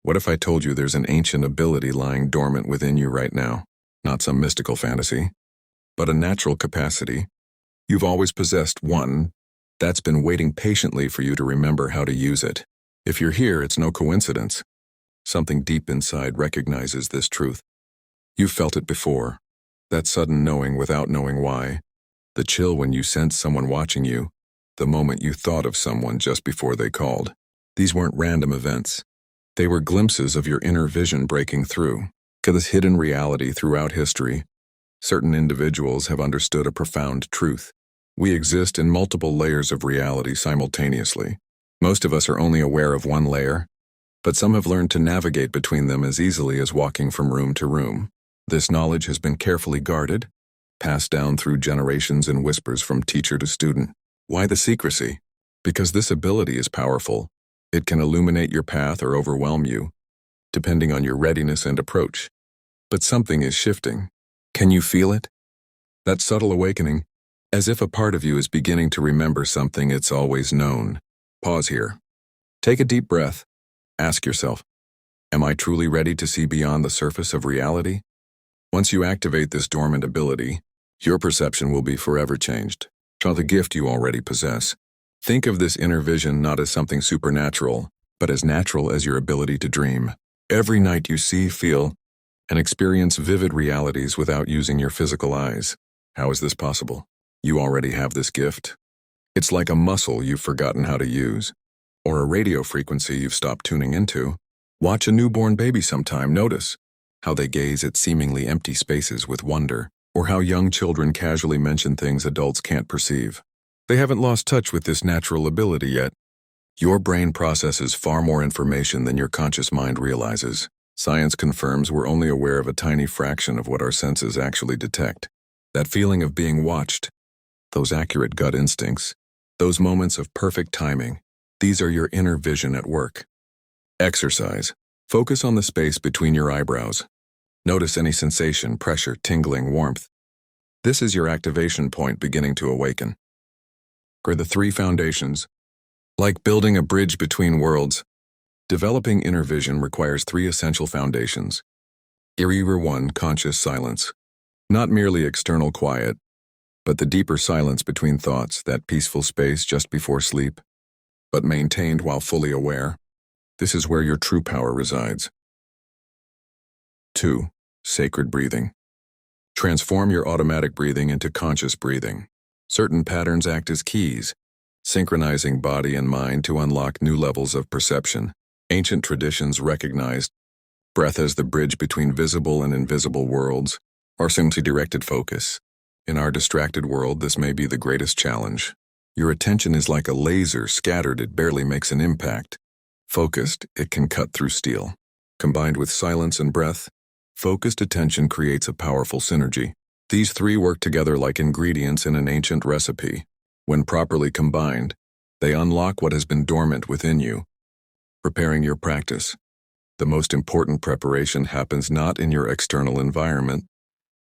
What if I told you there's an ancient ability lying dormant within you right now? Not some mystical fantasy, but a natural capacity. You've always possessed one that's been waiting patiently for you to remember how to use it. If you're here, it's no coincidence. Something deep inside recognizes this truth. You've felt it before. That sudden knowing without knowing why. The chill when you sense someone watching you. The moment you thought of someone just before they called. These weren't random events. They were glimpses of your inner vision breaking through. To this hidden reality throughout history, certain individuals have understood a profound truth. We exist in multiple layers of reality simultaneously. Most of us are only aware of one layer, but some have learned to navigate between them as easily as walking from room to room. This knowledge has been carefully guarded, passed down through generations in whispers from teacher to student. Why the secrecy? Because this ability is powerful. It can illuminate your path or overwhelm you, depending on your readiness and approach. But something is shifting. Can you feel it? That subtle awakening, as if a part of you is beginning to remember something it's always known. Pause here. Take a deep breath. Ask yourself, am I truly ready to see beyond the surface of reality? Once you activate this dormant ability, your perception will be forever changed. Try the gift you already possess. Think of this inner vision not as something supernatural, but as natural as your ability to dream. Every night you see, feel, and experience vivid realities without using your physical eyes. How is this possible? You already have this gift. It's like a muscle you've forgotten how to use, or a radio frequency you've stopped tuning into. Watch a newborn baby sometime. Notice how they gaze at seemingly empty spaces with wonder, or how young children casually mention things adults can't perceive. They haven't lost touch with this natural ability yet. Your brain processes far more information than your conscious mind realizes. Science confirms we're only aware of a tiny fraction of what our senses actually detect. That feeling of being watched, those accurate gut instincts, those moments of perfect timing, these are your inner vision at work. Exercise. Focus on the space between your eyebrows. Notice any sensation, pressure, tingling, warmth. This is your activation point beginning to awaken. For the 3 foundations, like building a bridge between worlds, developing inner vision requires 3 essential foundations. Area 1, conscious silence. Not merely external quiet, but the deeper silence between thoughts, that peaceful space just before sleep, but maintained while fully aware. This is where your true power resides. 2, sacred breathing. Transform your automatic breathing into conscious breathing. Certain patterns act as keys, synchronizing body and mind to unlock new levels of perception. Ancient traditions recognized breath as the bridge between visible and invisible worlds, or simply directed focus. In our distracted world, this may be the greatest challenge. Your attention is like a laser, scattered, it barely makes an impact. Focused, it can cut through steel. Combined with silence and breath, focused attention creates a powerful synergy. These 3 work together like ingredients in an ancient recipe. When properly combined, they unlock what has been dormant within you. Preparing your practice. The most important preparation happens not in your external environment,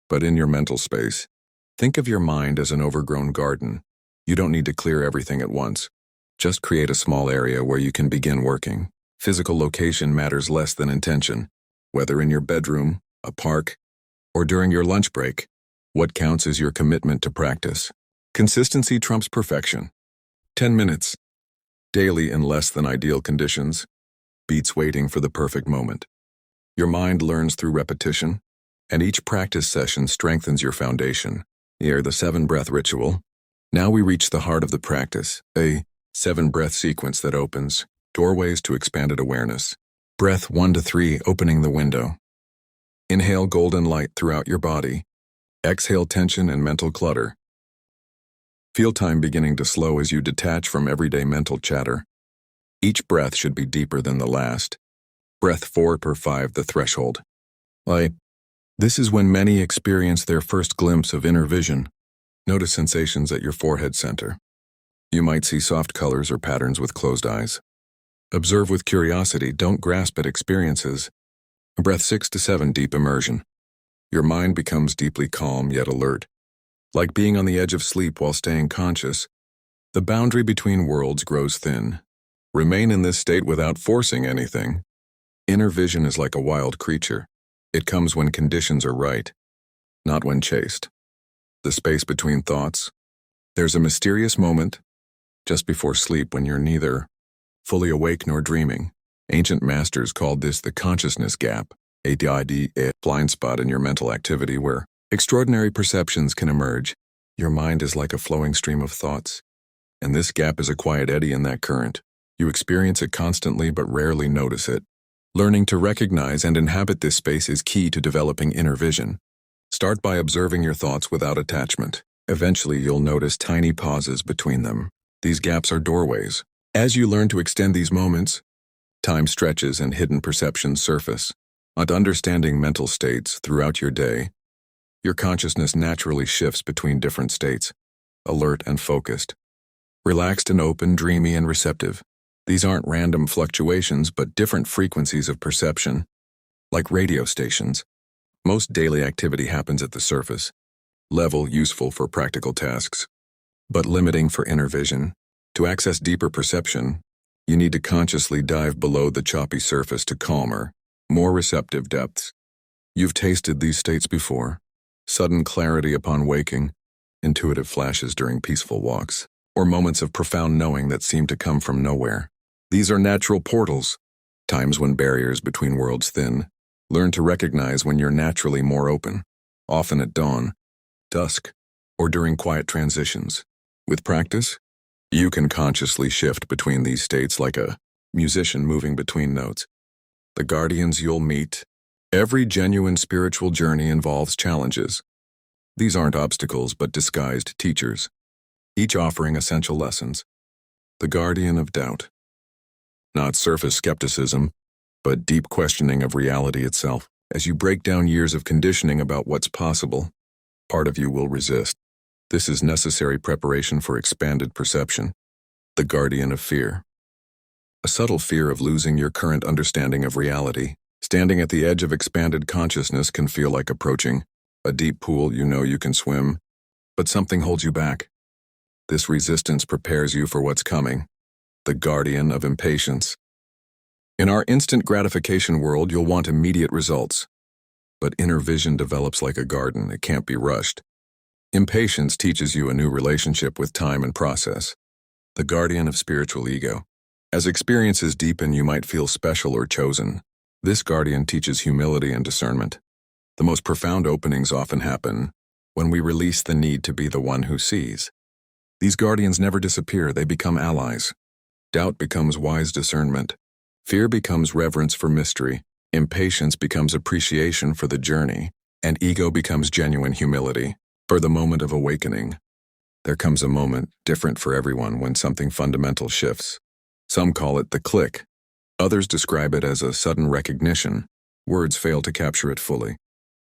but in your mental space. Think of your mind as an overgrown garden. You don't need to clear everything at once. Just create a small area where you can begin working. Physical location matters less than intention. Whether in your bedroom, a park, or during your lunch break, what counts is your commitment to practice. Consistency trumps perfection. 10 minutes, daily in less than ideal conditions, beats waiting for the perfect moment. Your mind learns through repetition, and each practice session strengthens your foundation. Here, the 7-breath ritual. Now we reach the heart of the practice, a 7-breath sequence that opens doorways to expanded awareness. Breath 1 to 3, opening the window. Inhale golden light throughout your body. Exhale tension and mental clutter. Feel time beginning to slow as you detach from everyday mental chatter. Each breath should be deeper than the last. Breath 4 per 5, the threshold. Light. This is when many experience their first glimpse of inner vision. Notice sensations at your forehead center. You might see soft colors or patterns with closed eyes. Observe with curiosity, don't grasp at experiences. Breath 6 to 7, deep immersion. Your mind becomes deeply calm yet alert. Like being on the edge of sleep while staying conscious, the boundary between worlds grows thin. Remain in this state without forcing anything. Inner vision is like a wild creature. It comes when conditions are right, not when chased. The space between thoughts. There's a mysterious moment, just before sleep, when you're neither fully awake nor dreaming. Ancient masters called this the consciousness gap, a blind spot in your mental activity where extraordinary perceptions can emerge. Your mind is like a flowing stream of thoughts, and this gap is a quiet eddy in that current. You experience it constantly but rarely notice it. Learning to recognize and inhabit this space is key to developing inner vision. Start by observing your thoughts without attachment. Eventually, you'll notice tiny pauses between them. These gaps are doorways. As you learn to extend these moments, time stretches and hidden perceptions surface. Not understanding mental states throughout your day, your consciousness naturally shifts between different states, alert and focused, relaxed and open, dreamy and receptive. These aren't random fluctuations, but different frequencies of perception. Like radio stations, most daily activity happens at the surface level, useful for practical tasks, but limiting for inner vision. To access deeper perception, you need to consciously dive below the choppy surface to calmer, more receptive depths. You've tasted these states before: sudden clarity upon waking, intuitive flashes during peaceful walks, or moments of profound knowing that seem to come from nowhere. These are natural portals, times when barriers between worlds thin. Learn to recognize when you're naturally more open, often at dawn, dusk, or during quiet transitions. With practice, you can consciously shift between these states like a musician moving between notes. The guardians you'll meet. Every genuine spiritual journey involves challenges. These aren't obstacles but disguised teachers, each offering essential lessons. The guardian of doubt. Not surface skepticism, but deep questioning of reality itself. As you break down years of conditioning about what's possible, part of you will resist. This is necessary preparation for expanded perception. The guardian of fear. A subtle fear of losing your current understanding of reality. Standing at the edge of expanded consciousness can feel like approaching a deep pool. You know you can swim, but something holds you back. This resistance prepares you for what's coming. The guardian of impatience. In our instant gratification world, you'll want immediate results. But inner vision develops like a garden. It can't be rushed. Impatience teaches you a new relationship with time and process. The guardian of spiritual ego. As experiences deepen, you might feel special or chosen. This guardian teaches humility and discernment. The most profound openings often happen when we release the need to be the one who sees. These guardians never disappear, they become allies. Doubt becomes wise discernment. Fear becomes reverence for mystery. Impatience becomes appreciation for the journey. And ego becomes genuine humility. For the moment of awakening, there comes a moment, different for everyone, when something fundamental shifts. Some call it the click. Others describe it as a sudden recognition. Words fail to capture it fully.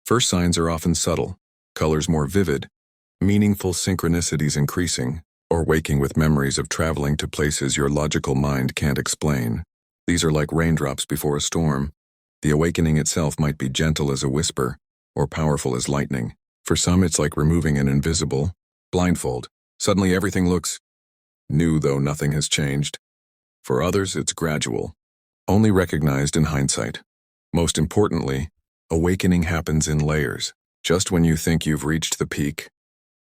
First signs are often subtle, colors more vivid, meaningful synchronicities increasing, or waking with memories of traveling to places your logical mind can't explain. These are like raindrops before a storm. The awakening itself might be gentle as a whisper, or powerful as lightning. For some, it's like removing an invisible blindfold. Suddenly everything looks new, though nothing has changed. For others, it's gradual, only recognized in hindsight. Most importantly, awakening happens in layers. Just when you think you've reached the peak,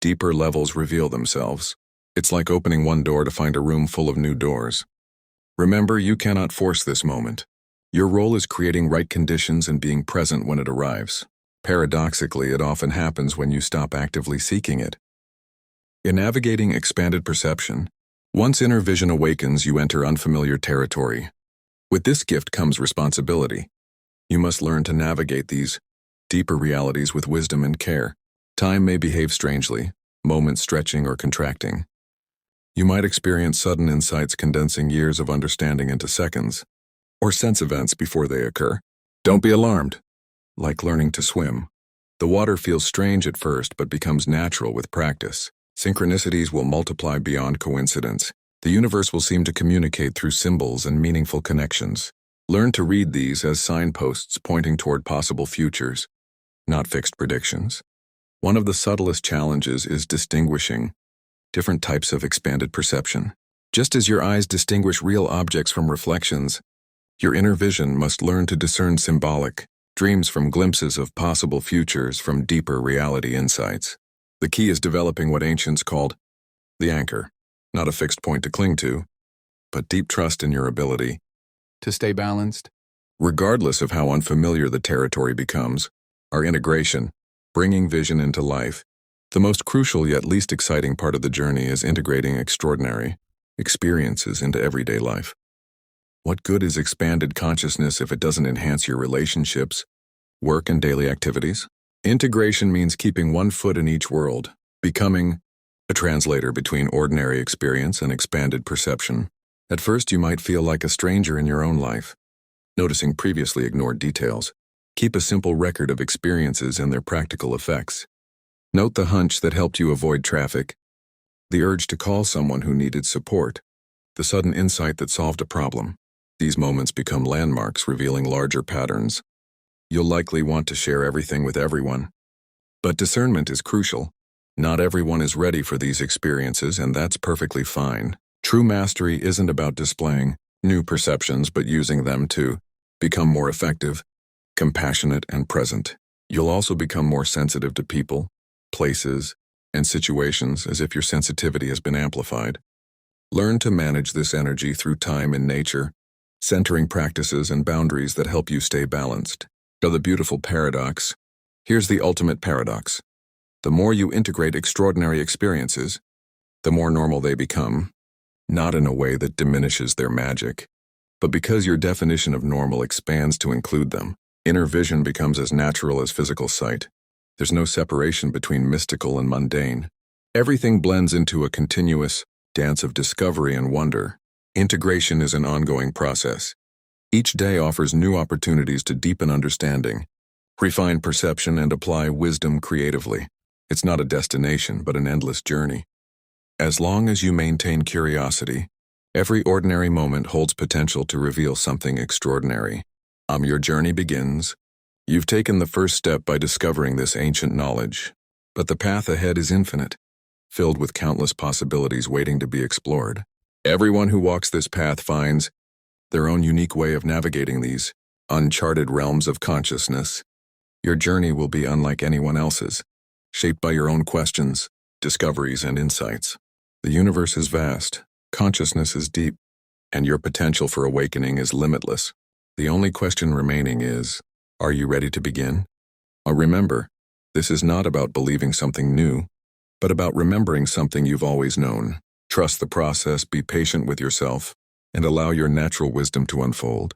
deeper levels reveal themselves. It's like opening one door to find a room full of new doors. Remember, you cannot force this moment. Your role is creating right conditions and being present when it arrives. Paradoxically, it often happens when you stop actively seeking it. In navigating expanded perception, once inner vision awakens, you enter unfamiliar territory. With this gift comes responsibility. You must learn to navigate these deeper realities with wisdom and care. Time may behave strangely, moments stretching or contracting. You might experience sudden insights condensing years of understanding into seconds, or sense events before they occur. Don't be alarmed. Like learning to swim, the water feels strange at first but becomes natural with practice. Synchronicities will multiply beyond coincidence. The universe will seem to communicate through symbols and meaningful connections. Learn to read these as signposts pointing toward possible futures, not fixed predictions. One of the subtlest challenges is distinguishing different types of expanded perception. Just as your eyes distinguish real objects from reflections, Your inner vision must learn to discern symbolic dreams from glimpses of possible futures from deeper reality insights. The key is developing what ancients called the anchor, not a fixed point to cling to, but deep trust in your ability to stay balanced. Regardless of how unfamiliar the territory becomes, our integration, bringing vision into life, the most crucial yet least exciting part of the journey is integrating extraordinary experiences into everyday life. What good is expanded consciousness if it doesn't enhance your relationships, work, and daily activities? Integration means keeping one foot in each world, becoming a translator between ordinary experience and expanded perception. At first, you might feel like a stranger in your own life, noticing previously ignored details. Keep a simple record of experiences and their practical effects. Note the hunch that helped you avoid traffic, the urge to call someone who needed support, the sudden insight that solved a problem. These moments become landmarks revealing larger patterns. You'll likely want to share everything with everyone. But discernment is crucial. Not everyone is ready for these experiences, and that's perfectly fine. True mastery isn't about displaying new perceptions, but using them to become more effective, compassionate, and present. You'll also become more sensitive to people, places, and situations as if your sensitivity has been amplified. Learn to manage this energy through time and nature, centering practices and boundaries that help you stay balanced. So the beautiful paradox. Here's the ultimate paradox. The more you integrate extraordinary experiences, the more normal they become, not in a way that diminishes their magic, but because your definition of normal expands to include them. Inner vision becomes as natural as physical sight. There's no separation between mystical and mundane. Everything blends into a continuous dance of discovery and wonder. Integration is an ongoing process. Each day offers new opportunities to deepen understanding, refine perception, and apply wisdom creatively. It's not a destination, but an endless journey. As long as you maintain curiosity, every ordinary moment holds potential to reveal something extraordinary. Your journey begins. You've taken the first step by discovering this ancient knowledge, but the path ahead is infinite, filled with countless possibilities waiting to be explored. Everyone who walks this path finds their own unique way of navigating these uncharted realms of consciousness. Your journey will be unlike anyone else's, shaped by your own questions, discoveries, and insights. The universe is vast, consciousness is deep, and your potential for awakening is limitless. The only question remaining is, are you ready to begin? Remember, this is not about believing something new, but about remembering something you've always known. Trust the process, be patient with yourself, and allow your natural wisdom to unfold.